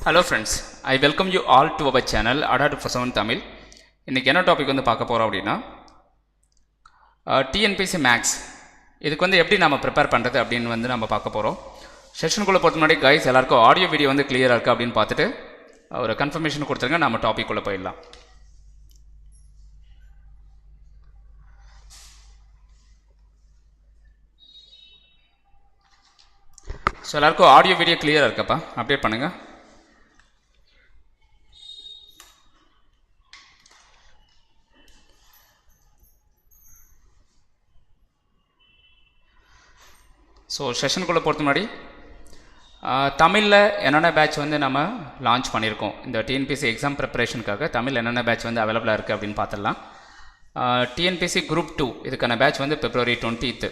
Hello friends, I welcome you all to our channel Adadu for 7 Tamil. இன்னைக்கு என்ன topic வந்து பார்க்க போறோம் அப்படினா TNPSC Max இதுக்கு வந்து எப்படி நாம ப்ரிப்பேர் பண்றது அப்படினு வந்து நாம பார்க்க போறோம். செஷனுக்குள்ள போறதுக்கு முன்னாடி गाइस எல்லாருக்கும் ஆடியோ வீடியோ வந்து கிளியரா இருக்கா அப்படினு பார்த்துட்டு ஒரு கன்ஃபர்மேஷன் கொடுத்துருங்க. நாம டாபிக் உள்ள போயிடலாம். ஸோ எல்லாருக்கும் ஆடியோ வீடியோ கிளியரா இருக்கப்பா, அப்டேட் பண்ணுங்க. ஸோ செஷனுக்குள்ளே போகிறது முன்னாடி தமிழில் என்னென்ன பேட்ச் வந்து நம்ம லான்ச் பண்ணியிருக்கோம். இந்த டிஎன்பிஎஸ்சி எக்ஸாம் ப்ரிப்பரேஷனுக்காக தமிழ் என்னென்ன பேட்ச் வந்து அவைலபிளாக இருக்குது அப்படின்னு பார்த்துடலாம். டிஎன்பிஎஸ்சி குரூப் 2 இதுக்கான பேட்ச் வந்து February 20th,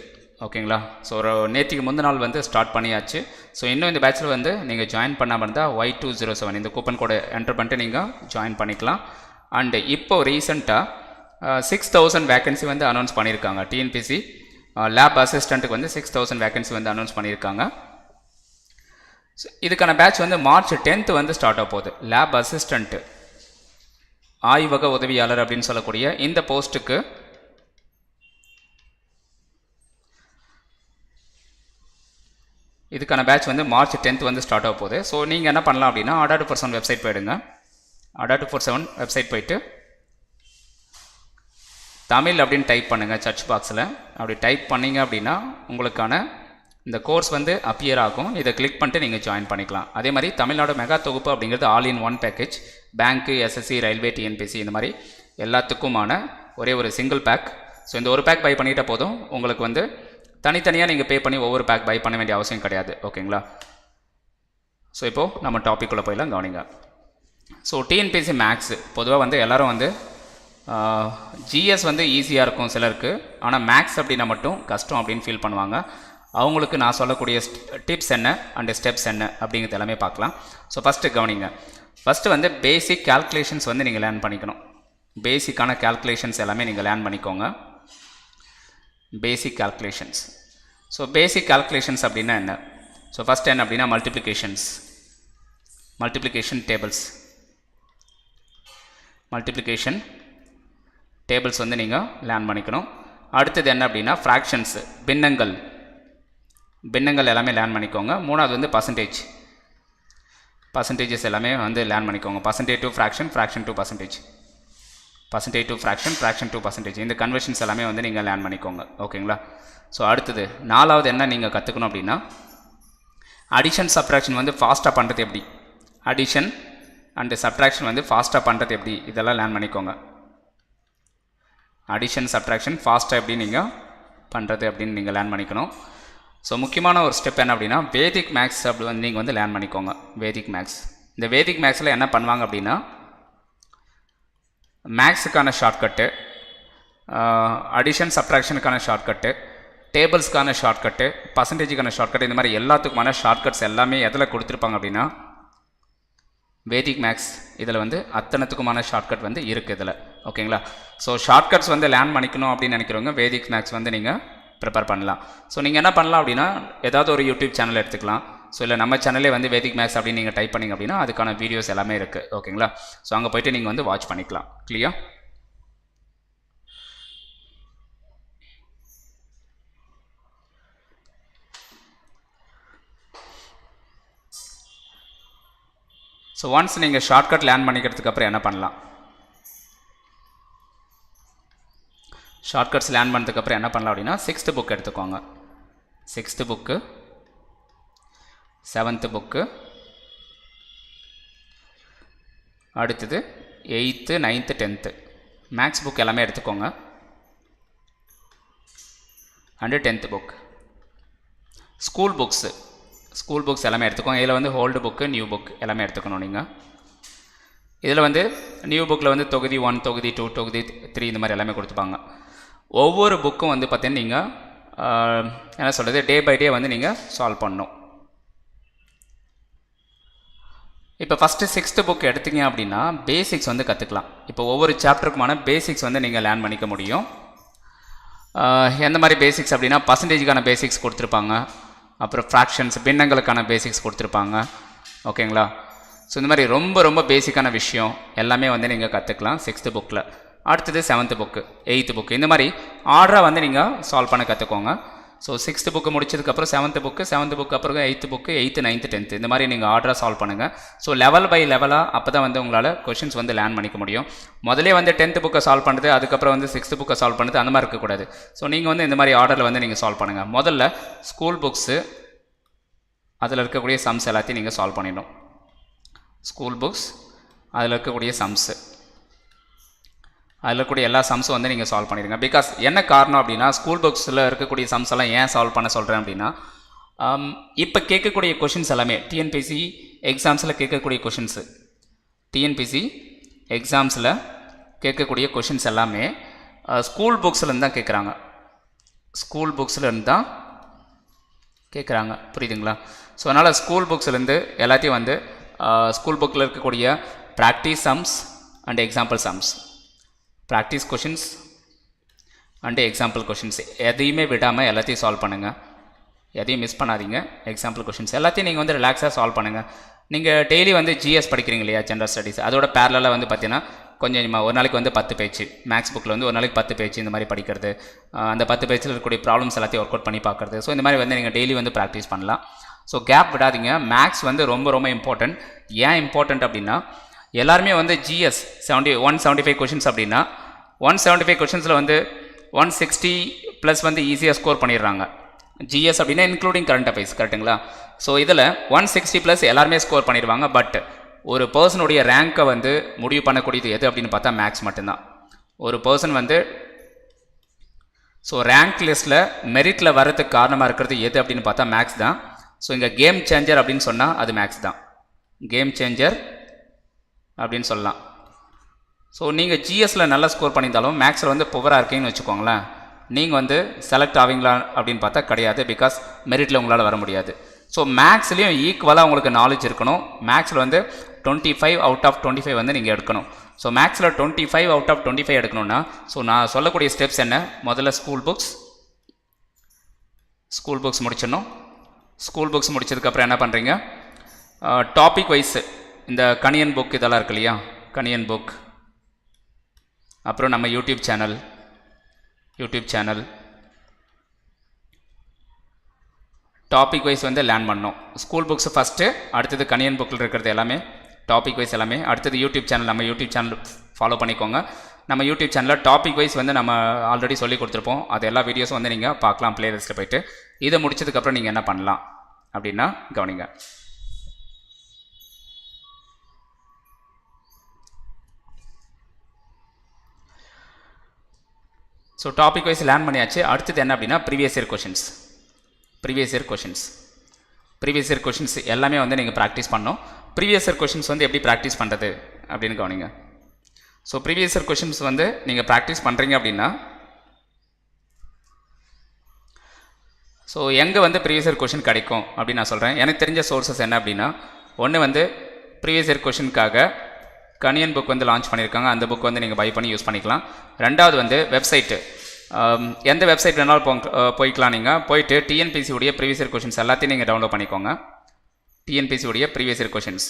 ஓகேங்களா. ஸோ ஒரு நேற்றுக்கு முந்தின நாள் வந்து ஸ்டார்ட் பண்ணியாச்சு. ஸோ இன்னும் இந்த பேட்சில் வந்து நீங்கள் ஜாயின் பண்ணாமல் இருந்தால் Y207 இந்த கூப்பன் கோடை என்டர் பண்ணிட்டு நீங்கள் ஜாயின் பண்ணிக்கலாம். அண்டு இப்போது ரீசெண்டாக 6000 வேக்கன்சி வந்து அனௌன்ஸ் பண்ணியிருக்காங்க. டிஎன்பிஎஸ்சி லேப் அசிஸ்டண்ட்டுக்கு வந்து 6000 வேக்கன்சி வந்து அனௌன்ஸ் பண்ணியிருக்காங்க. இதுக்கான பேட்ச் வந்து March 10th வந்து ஸ்டார்ட் ஆக போகுது. லேப் அசிஸ்டண்ட்டு ஆய்வக உதவியாளர் அப்படின்னு சொல்லக்கூடிய இந்த போஸ்ட்டுக்கு இதுக்கான பேட்ச் வந்து March 10th வந்து ஸ்டார்ட் ஆக போகுது. ஸோ நீங்கள் என்ன பண்ணலாம் அப்படின்னா Adadu for 7 வெப்சைட் போயிடுங்க. Adadu for 7 வெப்சைட் போயிட்டு தமிழ் அப்படின்னு டைப் பண்ணுங்கள் சர்ச் பாக்ஸில். அப்படி டைப் பண்ணிங்க அப்படின்னா உங்களுக்கான இந்த கோர்ஸ் வந்து அப்பியர் ஆகும். இதை கிளிக் பண்ணிட்டு நீங்கள் ஜாயின் பண்ணிக்கலாம். அதே மாதிரி தமிழ்நாடு மெகா தொகுப்பு அப்படிங்கிறது all in one package. Bank, SSC, railway, TNPSC இந்த மாதிரி எல்லாத்துக்குமான ஒரே ஒரு சிங்கிள் பேக். ஸோ இந்த ஒரு பேக் பை பண்ணிட்ட போதும், உங்களுக்கு வந்து தனித்தனியாக நீங்கள் பே பண்ணி ஒவ்வொரு பேக் பை பண்ண வேண்டிய அவசியம் கிடையாது, ஓகேங்களா. ஸோ இப்போது நம்ம டாபிக் உள்ள போயிடலாம், கவனிங்க. ஸோ டிஎன்பிஎஸ்சி மேக்ஸ் பொதுவாக வந்து எல்லோரும் வந்து ஜிஎஸ் வந்து ஈஸியாக இருக்கும் சிலருக்கு, ஆனால் மேக்ஸ் அப்படின்னா மட்டும் கஷ்டம் அப்படின்னு ஃபீல் பண்ணுவாங்க. அவங்களுக்கு நான் சொல்லக்கூடிய டிப்ஸ் என்ன அண்டு ஸ்டெப்ஸ் என்ன அப்படிங்கிறது எல்லாமே பார்க்கலாம். ஸோ ஃபஸ்ட்டு கவனிங்க. ஃபஸ்ட்டு வந்து பேசிக் கால்குலேஷன்ஸ் வந்து நீங்கள் லேர்ன் பண்ணிக்கணும். பேசிக்கான கால்குலேஷன்ஸ் எல்லாமே நீங்கள் லேர்ன் பண்ணிக்கோங்க. பேசிக் கால்குலேஷன்ஸ். ஸோ பேசிக் கால்குலேஷன்ஸ் அப்படின்னா என்ன? ஸோ ஃபஸ்ட் என்ன அப்படின்னா மல்டிப்ளிகேஷன் டேபிள்ஸ். மல்டிப்ளிகேஷன் டேபிள்ஸ் வந்து நீங்கள் லேர்ன் பண்ணிக்கணும். அடுத்தது என்ன அப்படின்னா ஃப்ராக்ஷன்ஸ், பின்னங்கள் எல்லாமே லேர்ன் பண்ணிக்கோங்க. மூணாவது வந்து பர்சன்டேஜஸ் எல்லாமே வந்து லேர்ன் பண்ணிக்கோங்க. Percentage to fraction, fraction to percentage, percentage to fraction, fraction to percentage, இந்த கன்வர்ஷன்ஸ் எல்லாமே வந்து நீங்கள் லேர்ன் பண்ணிக்கோங்க, ஓகேங்களா. ஸோ அடுத்தது நாலாவது என்ன நீங்கள் கற்றுக்கணும் அப்படின்னா அடிஷன் சப்ட்ராக்ஷன் வந்து ஃபாஸ்ட்டாக பண்ணுறது எப்படி, அடிஷன் அண்டு சப்ட்ராக்ஷன் வந்து ஃபாஸ்ட்டாக பண்ணுறது எப்படி, இதெல்லாம் லேர்ன் பண்ணிக்கோங்க. அடிஷன் சப்ட்ராக்ஷன் ஃபாஸ்ட்டாக எப்படி நீங்கள் பண்ணுறது அப்படின்னு நீங்கள் லேர்ன் பண்ணிக்கணும். ஸோ முக்கியமான ஒரு ஸ்டெப் என்ன அப்படின்னா வேதிக் மேக்ஸ் அப்படி வந்து நீங்கள் வந்து லேர்ன் பண்ணிக்கோங்க. வேதிக் மேக்ஸ், இந்த வேதிக் மேக்ஸில் என்ன பண்ணுவாங்க அப்படின்னா மேக்ஸுக்கான ஷார்ட்கட்டு, அடிஷன் சப்ட்ராக்ஷனுக்கான ஷார்ட்கட்டு, டேபிள்ஸ்க்கான ஷார்ட்கட்டு, பர்சன்டேஜுக்கான ஷார்ட்கட், இந்த மாதிரி எல்லாத்துக்குமான ஷார்ட்கட்ஸ் எல்லாமே எதில் கொடுத்துருப்பாங்க அப்படின்னா வேதிக் மேக்ஸ் இதில் வந்து அத்தனத்துக்குமான ஷார்ட்கட் வந்து இருக்குது இதில், ஓகேங்களா. ஸோ ஷார்ட்கட்ஸ் வந்து லேர்ன் பண்ணிக்கணும் அப்படின்னு நினைக்கிறவங்க வேதிக் மேக்ஸ் வந்து நீங்கள் ப்ரிப்பேர் பண்ணலாம். ஸோ நீங்கள் என்ன பண்ணலாம் அப்படின்னா ஏதாவது ஒரு யூடியூப் சேனல் எடுத்துக்கலாம். ஸோ இல்லை நம்ம சேனலே வந்து வேதிக் மேக்ஸ் அப்படின்னு நீங்கள் டைப் பண்ணிங்க அப்படின்னா அதுக்கான வீடியோஸ் எல்லாமே இருக்குது, ஓகேங்களா. ஸோ அங்கே போய்ட்டு நீங்கள் வந்து வாட்ச் பண்ணிக்கலாம். கிளியர்? ஸோ ஒன்ஸ் நீங்கள் ஷார்ட்கட் லேர்ன் பண்ணிக்கிறதுக்கு அப்புறம் என்ன பண்ணலாம், ஷார்ட்கட்ஸ் லேர்ன் பண்ணதுக்கப்புறம் என்ன பண்ணலாம் அப்படின்னா 6th புக் எடுத்துக்கோங்க. 6th புக்கு, 7th புக்கு, அடுத்தது 8th, 9th, 10th maths book எல்லாமே எடுத்துக்கோங்க. And 10th book. School books எல்லாமே எடுத்துக்கோங்க. இதில் வந்து ஓல்டு புக்கு, நியூ புக் எல்லாமே எடுத்துக்கணும் நீங்கள். இதில் வந்து நியூ புக்கில் வந்து தொகுதி 1, தொகுதி 2, தொகுதி 3 இந்த மாதிரி எல்லாமே கொடுத்துப்பாங்க. ஒவ்வொரு புக்கும் வந்து பார்த்தீங்கன்னா நீங்கள் என்ன சொல்கிறது டே பை டே வந்து நீங்கள் சால்வ் பண்ணணும். இப்போ ஃபஸ்ட்டு 6th புக் எடுத்தீங்க அப்படின்னா பேசிக்ஸ் வந்து கற்றுக்கலாம். இப்போ ஒவ்வொரு சாப்டருக்குமான பேசிக்ஸ் வந்து நீங்கள் லேர்ன் பண்ணிக்க முடியும். எந்த மாதிரி பேசிக்ஸ் அப்படின்னா பர்சன்டேஜுக்கான பேசிக்ஸ் கொடுத்துருப்பாங்க, அப்புறம் ஃப்ராக்ஷன்ஸ் பின்னங்களுக்கான பேசிக்ஸ் கொடுத்துருப்பாங்க, ஓகேங்களா. ஸோ இந்த மாதிரி ரொம்ப ரொம்ப பேசிக்கான விஷயம் எல்லாமே வந்து நீங்கள் கற்றுக்கலாம் 6th புக்கில். அடுத்தது 7th புக்கு, 8th புக்கு, இந்த மாதிரி ஆர்டராக வந்து நீங்கள் சால்வ் பண்ண கற்றுக்கோங்க. ஸோ 6th புக்கு முடிச்சதுக்கப்புறம் 7th புக்கு, 7th புக்கு அப்புறம் 8th book, 8th, 9th, 10th, இந்த மாதிரி நீங்கள் ஆர்டராக சால்வ் பண்ணுங்கள். ஸோ லெவல் பை லெவலாக அப்போ தான் வந்து உங்களால் கொஷின்ஸ் வந்து லேர்ன் பண்ணிக்க முடியும். முதலே வந்து 10th புக்கை சால்வ் பண்ணுறது, அதுக்கப்புறம் வந்து 6th புக்கை சால்வ் பண்ணுறது, அந்த மாதிரி இருக்கக்கூடாது. ஸோ நீங்கள் வந்து இந்த மாதிரி ஆர்டரில் வந்து நீங்கள் சால்வ் பண்ணுங்கள். முதல்ல ஸ்கூல் புக்ஸு அதில் இருக்கக்கூடிய சம்ஸ் எல்லாத்தையும் நீங்கள் சால்வ் பண்ணிடணும். ஸ்கூல் புக்ஸ் அதில் இருக்கக்கூடிய சம்ஸு, அதில் இருக்கக்கூடிய எல்லா சம்ஸும் வந்து நீங்கள் சால்வ் பண்ணிடுங்க. பிகாஸ் என்ன காரணம் அப்படின்னா, ஸ்கூல் புக்ஸில் இருக்கக்கூடிய சம்ஸ் எல்லாம் ஏன் சால்வ் பண்ண சொல்கிறேன் அப்படின்னா, இப்போ கேட்கக்கூடிய கொஷின்ஸ் எல்லாமே டிஎன்பிசி எக்ஸாம்ஸில் கேட்கக்கூடிய கொஷின்ஸு, டிஎன்பிசி எக்ஸாம்ஸில் கேட்கக்கூடிய கொஷின்ஸ் எல்லாமே ஸ்கூல் புக்ஸ்லேருந்து தான் கேட்குறாங்க. ஸ்கூல் புக்ஸ்லேருந்து தான் கேட்குறாங்க, புரியுதுங்களா? ஸோ அதனால் ஸ்கூல் புக்ஸ்லேருந்து எல்லாத்தையும் வந்து ஸ்கூல் புக்கில் இருக்கக்கூடிய practice sums and example sums, practice questions and example questions எதையுமே விடாமல் எல்லாத்தையும் சால்வ் பண்ணுங்கள். எதையும் மிஸ் பண்ணாதீங்க. எக்ஸாம்பிள் கொஷின்ஸ் எல்லாத்தையும் நீங்கள் வந்து ரிலாக்ஸாக சால்வ் பண்ணுங்கள். நீங்கள் டெய்லி வந்து ஜிஎஸ் படிக்கிறீங்க இல்லையா, ஜென்ரல் ஸ்டடீஸ், அதோட பேரலாக வந்து பார்த்தீங்கன்னா கொஞ்சம் ஒரு நாளைக்கு வந்து 10 பேஜ், மேக்ஸ் புக்கில் வந்து ஒரு நாளைக்கு 10 பேஜ் இந்த மாதிரி படிக்கிறது, அந்த 10 பேஜில் இருக்கக்கூடிய ப்ராப்ளம்ஸ் எல்லாத்தையும் ஒர்க் அவுட் பண்ணி பார்க்குறது. ஸோ இந்த மாதிரி வந்து நீங்கள் டெய்லி வந்து ப்ராக்டிஸ் பண்ணலாம். ஸோ கேப் விடாதீங்க. மேக்ஸ் வந்து ரொம்ப ரொம்ப இம்பார்ட்டன்ட். ஏன் இம்பார்ட்டன்ட் அப்படின்னா, எல்லாருமே வந்து ஜிஎஸ் 175 கொஷின்ஸ் அப்படின்னா 175 கொஷின்ஸில் வந்து 160 ப்ளஸ் வந்து ஈஸியாக ஸ்கோர் பண்ணிடுறாங்க. ஜிஎஸ் அப்படின்னா இன்க்ளூடிங் கரண்ட் அஃபேர்ஸ், கரெக்டுங்களா? ஸோ இதில் 160 ப்ளஸ் எல்லாருமே ஸ்கோர் பண்ணிடுவாங்க. பட் ஒரு பர்சனுடைய ரேங்க்கை வந்து முடிவு பண்ணக்கூடியது எது அப்படின்னு பார்த்தா மேக்ஸ் மட்டும்தான். ஒரு பர்சன் வந்து ஸோ ரேங்க் லிஸ்ட்டில் மெரிட்டில் வரதுக்கு காரணமாக இருக்கிறது எது அப்படின்னு பார்த்தா மேக்ஸ் தான். ஸோ இங்கே கேம் சேஞ்சர் அப்படின்னு சொன்னால் அது மேக்ஸ் தான். கேம் சேஞ்சர் அப்படின்னு சொல்லலாம். ஸோ நீங்கள் ஜிஎஸ்சில் நல்லா ஸ்கோர் பண்ணியிருந்தாலும் மேக்ஸில் வந்து புவராக இருக்கீங்கன்னு வச்சுக்கோங்களேன், நீங்கள் வந்து செலக்ட் ஆவீங்களா அப்படின்னு பார்த்தா கிடையாது. பிகாஸ் மெரிட்டில் உங்களால் வர முடியாது. ஸோ மேக்ஸ்லேயும் ஈக்குவலாக உங்களுக்கு நாலேஜ் இருக்கணும். மேக்ஸில் வந்து 25 அவுட் ஆஃப் 25 வந்து நீங்கள் எடுக்கணும். ஸோ மேக்ஸில் 25 அவுட் ஆஃப் 25 எடுக்கணும்னா, ஸோ நான் சொல்லக்கூடிய ஸ்டெப்ஸ் என்ன, முதல்ல ஸ்கூல் புக்ஸ் முடிச்சிடணும். ஸ்கூல் புக்ஸ் முடிச்சதுக்கப்புறம் என்ன பண்ணுறீங்க, டாபிக் வைஸ் இந்த கணியன் புக் இதெல்லாம் இருக்கு இல்லையா, கணியன் புக், அப்புறம் நம்ம யூடியூப் சேனல் டாபிக் வைஸ் வந்து லேர்ன் பண்ணோம். ஸ்கூல் புக்ஸ் ஃபஸ்ட்டு, அடுத்தது கணியன் புக்கில் இருக்கிறது எல்லாமே டாபிக் வைஸ் எல்லாமே, அடுத்தது யூடியூப் சேனல். நம்ம யூடியூப் சேனல் ஃபாலோ பண்ணிக்கோங்க. நம்ம யூடியூப் சேனலில் டாபிக் வைஸ் வந்து நம்ம ஆல்ரெடி சொல்லி கொடுத்துருப்போம். அது எல்லா வீடியோஸும் வந்து நீங்கள் பார்க்கலாம் பிளேலிஸ்ட்டில் போய்ட்டு. இதை முடிச்சதுக்கப்புறம் நீங்கள் என்ன பண்ணலாம் அப்படின்னா கவனிங்க. ஸோ டாபிக் வைஸ் லேர்ன் பண்ணியாச்சு. அடுத்தது என்ன அப்படின்னா ப்ரீவியஸ் இயர் கொஷின்ஸ் எல்லாமே வந்து நீங்கள் ப்ராக்டிஸ் பண்ணணும். ப்ரீவியஸ் இயர் கொஷின்ஸ் வந்து எப்படி ப்ராக்டிஸ் பண்ணுறது அப்படின்னு கவனிங்க. ஸோ ப்ரீவியஸ் இயர் கொஷின்ஸ் வந்து நீங்கள் ப்ராக்டிஸ் பண்ணுறீங்க அப்படின்னா, ஸோ எங்கே வந்து ப்ரீவியஸ் இயர் கொஷின் கிடைக்கும் அப்படின்னு நான் சொல்கிறேன். எனக்கு தெரிஞ்ச சோர்ஸஸ் என்ன அப்படின்னா, ஒன்று வந்து ப்ரீவியஸ் இயர் கொஷினுக்காக கணியன் புக் வந்து லான்ச் பண்ணியிருக்காங்க. அந்த புக் வந்து நீங்கள் பை பண்ணி யூஸ் பண்ணிக்கலாம். ரெண்டாவது வந்து வெப்சைட்டு, எந்த வெப்சைட் வேணாலும் போய்க்கலாம். நீங்கள் போயிட்டு டிஎன்பிசி உடைய ப்ரீவியஸ் இயர் கொஷின்ஸ் எல்லாத்தையும் நீங்கள் டவுன்லோட் பண்ணிக்கோங்க. டிஎன்பிசி உடைய ப்ரீவியஸ் இயர் கொஷின்ஸ்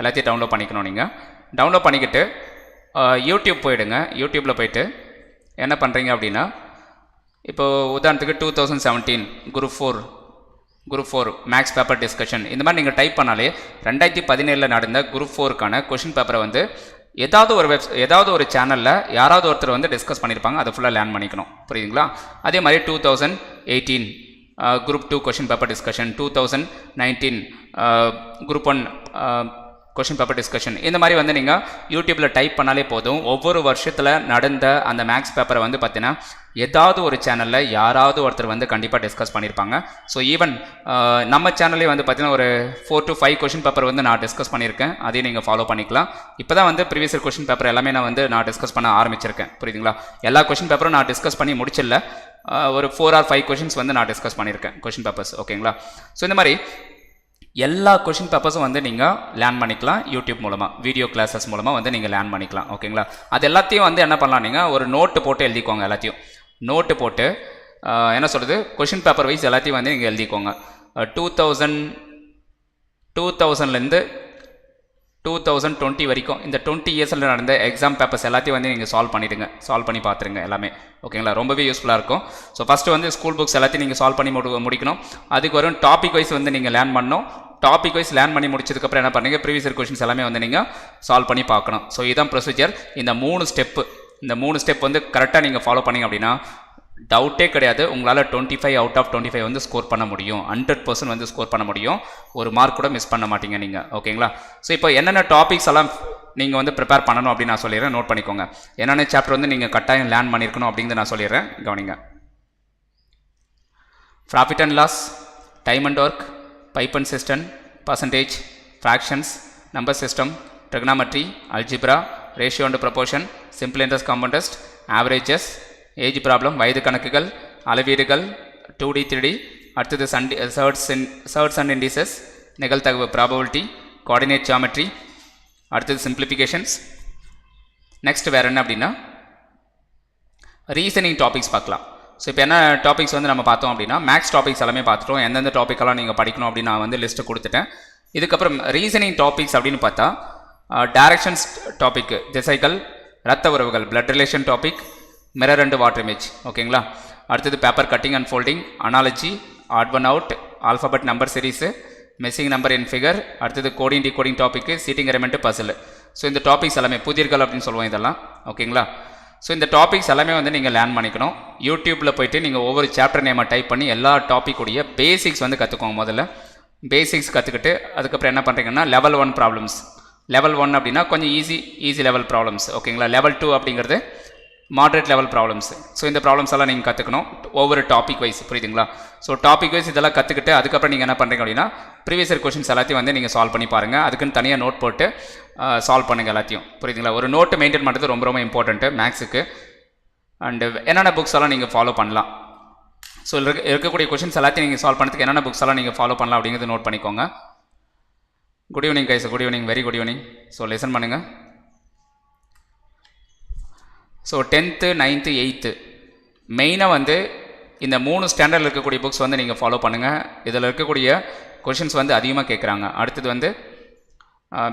எல்லாத்தையும் டவுன்லோட் பண்ணிக்கணும். நீங்கள் டவுன்லோட் பண்ணிக்கிட்டு யூடியூப் போயிடுங்க. யூடியூப்பில் போயிட்டு என்ன பண்ணுறீங்க அப்படின்னா, இப்போது உதாரணத்துக்கு 2017 குரூப் 4 மேக்ஸ் பேப்பர் டிஸ்கஷன் இந்த மாதிரி நீங்கள் டைப் பண்ணாலே 2017 நடந்த குரூப் 4க்கான கொஷின் பேப்பரை வந்து ஏதாவது ஒரு சேனலில் யாராவது ஒருத்தர் வந்து டிஸ்கஸ் பண்ணியிருப்பாங்க. அதை ஃபுல்லாக லேர்ன் பண்ணிக்கணும், புரியுதுங்களா? அதே மாதிரி 2018 group 2 question paper discussion, 2019 group 1 question paper discussion, இந்த மாதிரி வந்து நீங்கள் யூடியூப்பில் டைப் பண்ணாலே போதும். ஒவ்வொரு வருஷத்தில் நடந்த அந்த மேக்ஸ் பேப்பரை வந்து பார்த்தீங்கன்னா ஏதாவது ஒரு சேனலில் யாராவது ஒருத்தர் வந்து கண்டிப்பாக டிஸ்கஸ் பண்ணியிருப்பாங்க. ஸோ ஈவன் நம்ம சேனல்லே வந்து பார்த்தீங்கன்னா ஒரு 4 to 5 கொஷின் பேப்பர் வந்து நான் டிஸ்கஸ் பண்ணியிருக்கேன். அதையும் நீங்கள் ஃபாலோ பண்ணிக்கலாம். இப்போ தான் வந்து ப்ரீவியஸ் இயர் கொஷின் பேப்பர் எல்லாமே நான் டிஸ்கஸ் பண்ண ஆரம்பிச்சிருக்கேன், புரியுதுங்களா? எல்லா கொஷின் பேப்பரும் நான் டிஸ்கஸ் பண்ணி முடிச்சிடல. ஒரு 4 or 5 கொஷின்ஸ் வந்து நான் டிஸ்கஸ் பண்ணியிருக்கேன் கொஷின் பேப்பர்ஸ், ஓகேங்களா? ஸோ இந்த மாதிரி எல்லா கொஷின் பேப்பர்ஸும் வந்து நீங்கள் லேர்ன் பண்ணிக்கலாம். யூடியூப் மூலமாக வீடியோ கிளாஸஸ் மூலமாக வந்து நீங்கள் லேர்ன் பண்ணிக்கலாம், ஓகேங்களா? அது எல்லாத்தையும் வந்து என்ன பண்ணலாம், நீங்கள் ஒரு நோட்டு போட்டு எழுதிக்கோங்க. எல்லாத்தையும் நோட்டு போட்டு என்ன சொல்கிறது, கொஷின் பேப்பர் வைஸ் எல்லாத்தையும் வந்து நீங்கள் எழுதிக்கோங்க. 2000லேருந்து 2020 வரைக்கும் இந்த 20 இயர்ஸில் நடந்த எக்ஸாம் பேப்பர்ஸ் எல்லாத்தையும் வந்து நீங்கள் சால்வ் பண்ணி பார்த்துருங்க எல்லாமே. ஓகேங்களா, ரொம்பவே யூஸ்ஃபுல்லாக இருக்கும். ஸோ ஃபஸ்ட்டு வந்து ஸ்கூல் புக்ஸ் எல்லாத்தையும் நீங்கள் சால்வ் பண்ணி முடிக்கணும். அதுக்கு வரும் டாபிக் வைஸ் வந்து நீங்கள் லேர்ன் பண்ணணும். டாபிக் வைஸ் லேர்ன் பண்ணி முடிச்சதுக்கப்புறம் என்ன பண்ணுங்க, ப்ரீவியஸ் இயர் கொஷின்ஸ் எல்லாமே வந்து நீங்கள் சால்வ் பண்ணி பார்க்கணும். ஸோ இதுதான் ப்ரொசீஜர். இந்த மூணு ஸ்டெப் வந்து கரெக்டாக நீங்கள் ஃபாலோ பண்ணிங்க அப்படின்னா டவுட்டே கிடையாது, உங்களால் 25 அவுட் ஆஃப் 25 வந்து ஸ்கோர் பண்ண முடியும். 100% வந்து ஸ்கோர் பண்ண முடியும். ஒரு மார்க் கூட மிஸ் பண்ண மாட்டீங்க நீங்கள். ஓகேங்களா, ஸோ இப்போ என்னென்ன டாபிக்ஸ் எல்லாம் நீங்கள் வந்து ப்ரிப்பேர் பண்ணணும் அப்படின்னு நான் சொல்லிடுறேன், நோட் பண்ணிக்கோங்க. என்னென்ன சாப்டர் வந்து நீங்கள் கட்டாயம் லேர்ன் பண்ணியிருக்கணும் அப்படிங்கிறது நான் சொல்லிடுறேன், கவனிங்க. Profit and loss, time and work, pipe and cistern, percentage, fractions, number system, trigonometry, algebra, ratio and proportion, simple interest compound interest, averages, age problem, வயது கணக்குகள், அளவீடுகள், 2D 3D, அடுத்தது சர்ட்ஸ் அண்ட் இண்டிசஸ், நிகழ்தகவு ப்ராபபிலிட்டி, கோஆர்டினேட் ஜியாமெட்ரி, அடுத்தது simplifications. Next வேறு என்ன அப்படின்னா reasoning topics பார்க்கலாம். ஸோ இப்போ என்ன டாபிக்ஸ் வந்து நம்ம பார்த்தோம் அப்படின்னா மேக்ஸ் டாபிக்ஸ் எல்லாமே பார்த்துட்டோம். எந்தெந்த டாப்பிக்கெல்லாம் நீங்கள் படிக்கணும் அப்படின்னு நான் வந்து லிஸ்ட்டு கொடுத்துட்டேன். இதுக்கப்புறம் ரீசனிங் டாபிக்ஸ் அப்படின்னு பார்த்தா டைரக்ஷன்ஸ் டாபிக், திசைகள், ரத்த உறவுகள், blood relation topic, mirror and water image. ஓகேங்களா, அடுத்தது paper cutting and folding, analogy, odd one out, alphabet number series, missing number in figure, அடுத்தது coding decoding topic, seating arrangement, puzzle. So இந்த topics எல்லாமே புதிர்கள் அப்படின்னு சொல்லுவோம் இதெல்லாம். ஓகேங்களா, ஸோ இந்த டாபிக்ஸ் எல்லாமே வந்து நீங்கள் லேர்ன் பண்ணிக்கணும். யூடியூப்பில் போய்ட்டு நீங்கள் ஒவ்வொரு சாப்டர் நேமை டைப் பண்ணி எல்லா டாப்பிக்குடைய பேசிக்ஸ் வந்து கற்றுக்கோங்க. முதல்ல பேசிக்ஸ் கற்றுக்கிட்டு அதுக்கப்புறம் என்ன பண்ணுறீங்கன்னா லெவல் 1 ப்ராப்ளம்ஸ். லெவல் 1 அப்படின்னா கொஞ்சம் ஈஸி லெவல் ப்ராப்ளம்ஸ். ஓகேங்களா, லெவல் 2 அப்படிங்கிறது மாடரேட் லெவல் ப்ராப்ளம்ஸ். ஸோ இந்த ப்ராப்ளம்ஸ் எல்லாம் நீங்கள் கற்றுக்கணும் ஒவ்வொரு டாபிக் வைஸ், புரியுதுங்களா? ஸோ டாபிக் வைஸ் இதெல்லாம் கற்றுக்கிட்டு அதுக்கப்புறம் நீங்கள் என்ன பண்ணுறீங்க அப்படின்னா ப்ரீவியஸ் இயர் கொஷின்ஸ் எல்லாத்தையும் வந்து நீங்கள் சால்வ் பண்ணி பாருங்கள். அதுக்குன்னு தனியாக நோட் போட்டு சால்வ் பண்ணுங்கள் எல்லாத்தையும், புரியுதுங்களா? ஒரு நோட்டு மெயின்டைன் பண்ணுறது ரொம்ப ரொம்ப இம்பார்ட்டன்ட்டு மேக்ஸுக்கு. அண்டு என்னென்ன புக்ஸ் எல்லாம் நீங்கள் ஃபாலோ பண்ணலாம், ஸோ இருக்கக்கூடிய கொஷின்ஸ் எல்லாத்தையும் நீங்கள் சால்வ் பண்ணுறதுக்கு என்னென்ன புக்ஸ் எல்லாம் நீங்கள் ஃபாலோ பண்ணலாம் அப்படிங்கிறது நோட் பண்ணிக்கோங்க. Good evening guys, good evening, very good evening. So lesson பண்ணுங்கள். ஸோ 10th 9th 8th மெயினாக வந்து இந்த 3 ஸ்டாண்டர்டில் இருக்கக்கூடிய புக்ஸ் வந்து நீங்கள் ஃபாலோ பண்ணுங்கள். இதில் இருக்கக்கூடிய கொஷின்ஸ் வந்து அதிகமாக கேட்குறாங்க. அடுத்தது வந்து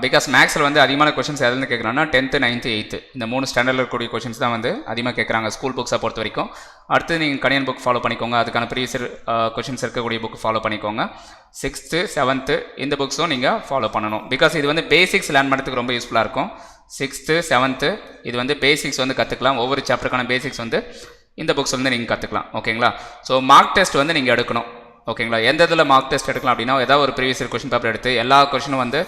பிகாஸ் மேக்ஸில் வந்து அதிகமான கொஷின்ஸ் எதுலேருந்து கேட்குறாங்கன்னா 10th 9th 8th இந்த 3 ஸ்டாண்டர்டில் இருக்கக்கூடிய கொஷின்ஸ் தான் வந்து அதிகமாக கேட்குறாங்க ஸ்கூல் புக்ஸை பொறுத்த வரைக்கும். அடுத்து நீங்கள் கணியன் புக் ஃபாலோ பண்ணிக்கோங்க, அதுக்கான ப்ரீவியஸ் கொஷின்ஸ் இருக்கக்கூடிய புக் ஃபாலோ பண்ணிக்கோங்க. 6th 7th இந்த புக்ஸும் நீங்கள் ஃபாலோ பண்ணணும். பிகாஸ் இது வந்து பேசிக்ஸ் லேர்ன் பண்ணுறதுக்கு ரொம்ப யூஸ்ஃபுல்லாக இருக்கும். 6th 7th இது வந்து பேசிக்ஸ் வந்து கற்றுக்கலாம். ஒவ்வொரு சாப்டருக்கான பேசிக்ஸ் வந்து இந்த புக்ஸ் வந்து நீங்கள் கற்றுக்கலாம். ஓகேங்களா, ஸோ மார்க் டெஸ்ட் வந்து நீங்கள் எடுக்கணும். ஓகேங்களா, எந்த இதில் மார்க் டெஸ்ட் எடுக்கலாம் அப்படின்னா ஏதாவது ஒரு ப்ரீவியஸ் இயர் கொஷின் பேப்பர் எடுத்து எல்லா கொஷினும் வந்து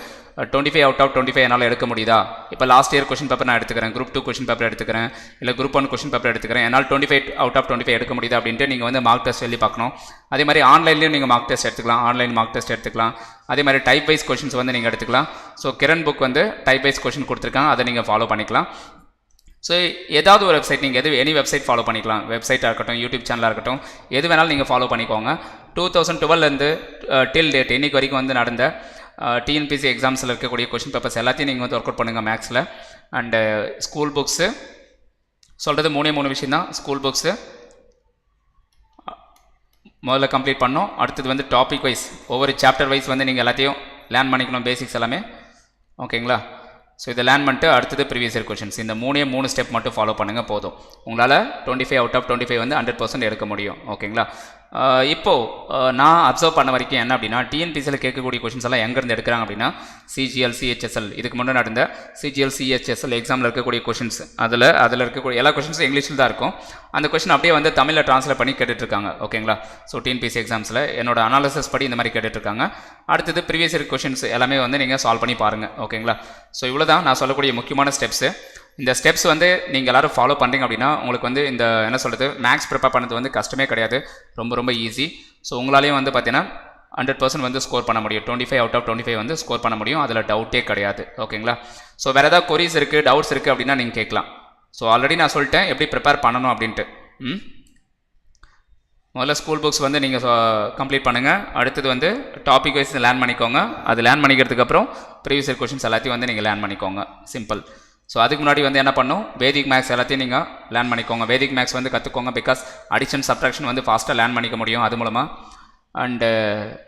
25 அவுட் ஆஃப் 25 என்னால் எடுக்க முடியுதா? இப்போ லாஸ்ட் இயர் கொஷின் பேப்பர் நான் எடுத்துக்கிறேன், குரூப் 2 கொஷின் பேப்பர் எடுத்துக்கிறேன், இல்லை குரூப் 1 கொஷின் பேப்பர் எடுத்துக்கிறேன், என்னால் 25 அவுட் ஆஃப் 25 எடுக்க முடியுதா அப்படின்ட்டு நீங்கள் வந்து மார்க் டெஸ்ட் எழுதி பார்க்கணும். அதே மாதிரி ஆன்லைன்லேயும் நீங்கள் மார்க் டெஸ்ட் எடுத்துக்கலாம், ஆன்லைன் மார்க் டெஸ்ட் எடுத்துக்கலாம். அதே மாதிரி டைப் வைஸ் கொஷின்ஸ் வந்து நீங்கள் எடுத்துக்கலாம். ஸோ கிரண் புக் வந்து டைப் வைஸ் கொஷின் கொடுத்துருக்காங்க, அதை நீங்கள் ஃபாலோ பண்ணிக்கலாம். ஸோ ஏதாவது ஒரு வெப்சைட் நீங்கள் எனி வெப்சைட் ஃபாலோ பண்ணிக்கலாம். வெப்சைட்டாக இருக்கட்டும், யூடியூப் சேனலாக இருக்கட்டும், எது வேணாலும் நீங்கள் ஃபாலோ பண்ணிக்கோங்க. 2012லேருந்து டில் டேட் இன்னைக்கு வரைக்கும் வந்து நடந்த டிஎன்பிசி எக்ஸாம்ஸில் இருக்கக்கூடிய கொஷின் பேப்பர்ஸ் எல்லாத்தையும் நீங்கள் வந்து ஒர்க் அவுட் பண்ணுங்கள் மேக்ஸில். அண்டு ஸ்கூல் புக்ஸு சொல்கிறது 3 விஷயம் தான். ஸ்கூல் புக்ஸு முதல்ல கம்ப்ளீட் பண்ணோம். அடுத்தது வந்து டாபிக் வைஸ் ஒவ்வொரு சாப்டர் வைஸ் வந்து நீங்கள் எல்லாத்தையும் லேர்ன் பண்ணிக்கணும், பேசிக்ஸ் எல்லாமே. ஓகேங்களா, ஸோ இதை லேர்ன் பண்ணிட்டு அடுத்தது ப்ரீவியஸ் இயர் கொஷின்ஸ். இந்த 3 ஸ்டெப் மட்டும் ஃபாலோ பண்ணுங்கள் போதும். உங்களால் 25 அவுட் ஆஃப் 25 வந்து 100% எடுக்க முடியும். ஓகேங்களா, இப்போது நான் அப்சர்வ் பண்ண வரைக்கும் என்ன அப்படின்னா டிஎன்பிசியில் கேட்கக்கூடிய கொஷின்ஸ் எல்லாம் எங்கேருந்து எடுக்கிறாங்க அப்படின்னா சிஜிஎல் சிஹெச்எஸ்எல் இதுக்கு முன்னாடி நடந்த சிஜிஎல் சிஹெச்எஸ்எல் எக்ஸாமில் இருக்கக்கூடிய கொஷின்ஸ் அதில் இருக்கக்கூடிய எல்லா கொஷின்ஸும் இங்கிலீஷில் தான் இருக்கும். அந்த கொஷின் அப்படியே வந்து தமிழில் ட்ரான்ஸ்லேட் பண்ணி கேட்டுட்ருக்காங்க. ஓகேங்களா, ஸோ டிஎன்பிசி எக்ஸாம்ஸில் என்னோட அனாலிசிஸ் படி இந்த மாதிரி கேட்டுட்ருக்காங்க. அடுத்தது ப்ரீவியஸ் இயர் கொஷின்ஸ் எல்லாமே வந்து நீங்கள் சால்வ் பண்ணி பாருங்கள். ஓகேங்களா, ஸோ இவ்வளோ தான் நான் சொல்லக்கூடிய முக்கியமான ஸ்டெப்ஸு. இந்த ஸ்டெப்ஸ் வந்து நீங்கள் எல்லோரும் ஃபாலோ பண்ணுறீங்க அப்படின்னா உங்களுக்கு வந்து இந்த என்ன சொல்கிறது மேக்ஸ் ப்ரிப்பேர் பண்ணது வந்து கஷ்டமே கிடையாது, ரொம்ப ரொம்ப ஈஸி. ஸோ உங்களாலேயும் வந்து பார்த்தீங்கன்னா 100% வந்து ஸ்கோர் பண்ண முடியும். 25 அவுட் ஆஃப் 25 வந்து ஸ்கோர் பண்ண முடியும், அதில் டவுட்டே கிடையாது. ஓகேங்களா, ஸோ வேறு ஏதாவது கொரிஸ் இருக்குது, டவுட்ஸ் இருக்குது அப்படின்னா நீங்கள் கேட்கலாம். ஸோ ஆல்ரெடி நான் சொல்லிட்டேன் எப்படி ப்ரிப்பேர் பண்ணணும் அப்படின்ட்டு. முதல்ல ஸ்கூல் புக்ஸ் வந்து நீங்கள் கம்ப்ளீட் பண்ணுங்கள். அடுத்தது வந்து டாபிக் வைஸ் லேர்ன் பண்ணிக்கோங்க. அது லேர்ன் பண்ணிக்கிறதுக்கப்புறம் ப்ரீவியஸ் இயர் கொஷின்ஸ் எல்லாத்தையும் வந்து நீங்கள் லேர்ன் பண்ணிக்கோங்க. சிம்பிள். ஸோ அதுக்கு முன்னாடி வந்து என்ன பண்ணும், வேதிக் மேக்ஸ் எல்லாத்தையும் நீங்கள் லேர்ன் பண்ணிக்கோங்க. வேதிக் மேக்ஸ் வந்து கற்றுக்கோங்க. பிகாஸ் அடிஷன் சப்ட்ராக்ஷன் வந்து ஃபாஸ்ட்டாக லேர்ன் பண்ணிக்க முடியும் அது மூலமாக. அண்டு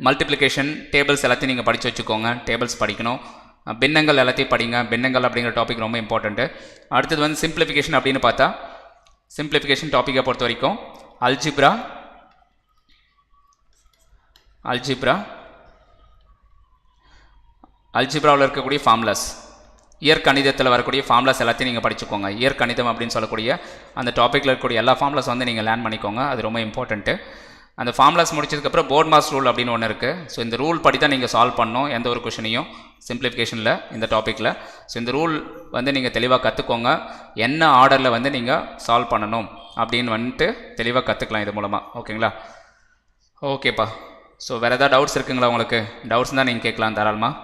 மல்டிப்ளிகேஷன் டேபிள்ஸ் எல்லாத்தையும் நீங்கள் படித்து வச்சுக்கோங்க. டேபிள்ஸ் படிக்கணும். பின்னங்கள் எல்லாத்தையும் படிங்க. பின்னங்கள் அப்படிங்கிற டாபிக் ரொம்ப இம்பார்ட்டண்ட்டு. அடுத்தது வந்து சிம்பிளிஃபிகேஷன் அப்படின்னு பார்த்தா, சிம்பிளிஃபிகேஷன் டாப்பிக்கை பொறுத்த வரைக்கும் அல்ஜிப்ராவில் இருக்கக்கூடிய ஃபார்முலாஸ், இயற்கணிதத்தில் வரக்கூடிய ஃபார்முலாஸ் எல்லாத்தையும் நீங்கள் படிச்சுக்கோங்க. இயற்கணிதம் அப்படின்னு சொல்லக்கூடிய அந்த டாப்பிக்கில் இருக்கக்கூடிய எல்லா ஃபார்முலாஸ் வந்து நீங்கள் லேர்ன் பண்ணிக்கோங்க. அது ரொம்ப இம்பார்ட்டண்ட்டு. அந்த ஃபார்முலாஸ் முடிச்சதுக்கப்புறம் போர்ட் மாஸ் ரூல் அப்படின்னு ஒன்று இருக்குது. ஸோ இந்த ரூல் படி தான் நீங்கள் சால்வ் பண்ணணும் எந்த ஒரு கொஷனையும் சிம்பிளிஃபிகேஷனில், இந்த டாப்பிக்கில். ஸோ இந்த ரூல் வந்து நீங்கள் தெளிவாக கற்றுக்கோங்க. என்ன ஆர்டரில் வந்து நீங்கள் சால்வ் பண்ணணும் அப்படின்னு வந்துட்டு தெளிவாக கற்றுக்கலாம் இது மூலமாக. ஓகேங்களா? ஓகேப்பா. ஸோ வேறு ஏதாவது டவுட்ஸ் இருக்குங்களா உங்களுக்கு? டவுட்ஸ் தான் நீங்கள் கேட்கலாம் தாராளமாக.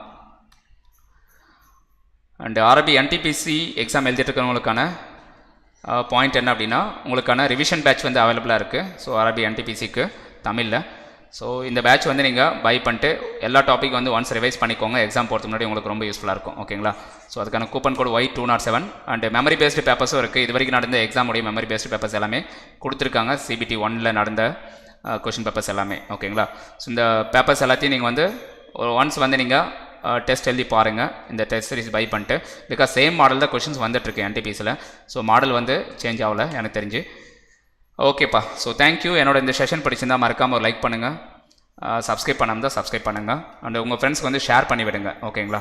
அண்டு ஆர்ஆர்பி என்டிபிசி எக்ஸாம் எழுதிட்டு இருக்கிறவங்களுக்கான பாயிண்ட் என்ன அப்படின்னா, உங்களுக்கான ரிவிஷன் பேட்ச் வந்து அவைலபிளாக இருக்குது. ஸோ ஆர்ஆர்பி என்டிபிசிக்கு தமிழில். ஸோ இந்த பேட்ச் வந்து நீங்கள் பை பண்ணிட்டு எல்லா டாபிக் வந்து ஒன்ஸ் ரிவைஸ் பண்ணிக்கோங்க. எக்ஸாம் போகிறதுக்கு முன்னாடி உங்களுக்கு ரொம்ப யூஸ்ஃபுல்லாக இருக்கும். ஓகேங்களா? ஸோ அதுக்கான coupon code Y207 and memory based பேப்பர்ஸும் இருக்குது. இது வரைக்கும் நடந்த எக்ஸாமுடைய மெமரி பேஸ்டு பேப்பர்ஸ் எல்லாமே கொடுத்துருக்காங்க. CBT 1ல் நடந்த கொஷின் பேப்பர்ஸ் எல்லாமே. ஓகேங்களா? ஸோ இந்த பேப்பர்ஸ் எல்லாத்தையும் நீங்கள் வந்து ஒன்ஸ் வந்து நீங்கள் டெஸ்ட் எழுதி பாருங்கள், இந்த டெஸ்ட் சீரிஸ் பை பண்ணிட்டு. பிகாஸ் சேம் மாடல் தான் கொஷின்ஸ் வந்துட்டுருக்கு என்டிபிசியில். ஸோ மாடல் வந்து சேஞ்ச் ஆகலை எனக்கு தெரிஞ்சு. ஓகேப்பா. So thank you. என்னோட இந்த செஷன் பிடிச்சிருந்தால் மறக்காமல் ஒரு லைக் பண்ணுங்கள். சப்ஸ்கிரைப் பண்ணாமல் தான் சப்ஸ்கிரைப் பண்ணுங்கள். அண்ட் உங்கள் ஃப்ரெண்ட்ஸ்க்கு வந்து ஷேர் பண்ணி விடுங்க. ஓகேங்களா?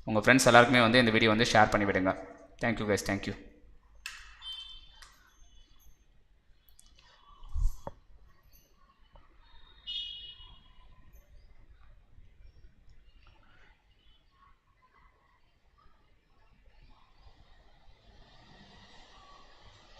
உங்கள் ஃப்ரெண்ட்ஸ் எல்லாருக்குமே வந்து இந்த வீடியோ வந்து ஷேர் பண்ணி விடுங்க. Thank you guys. தேங்க்யூ.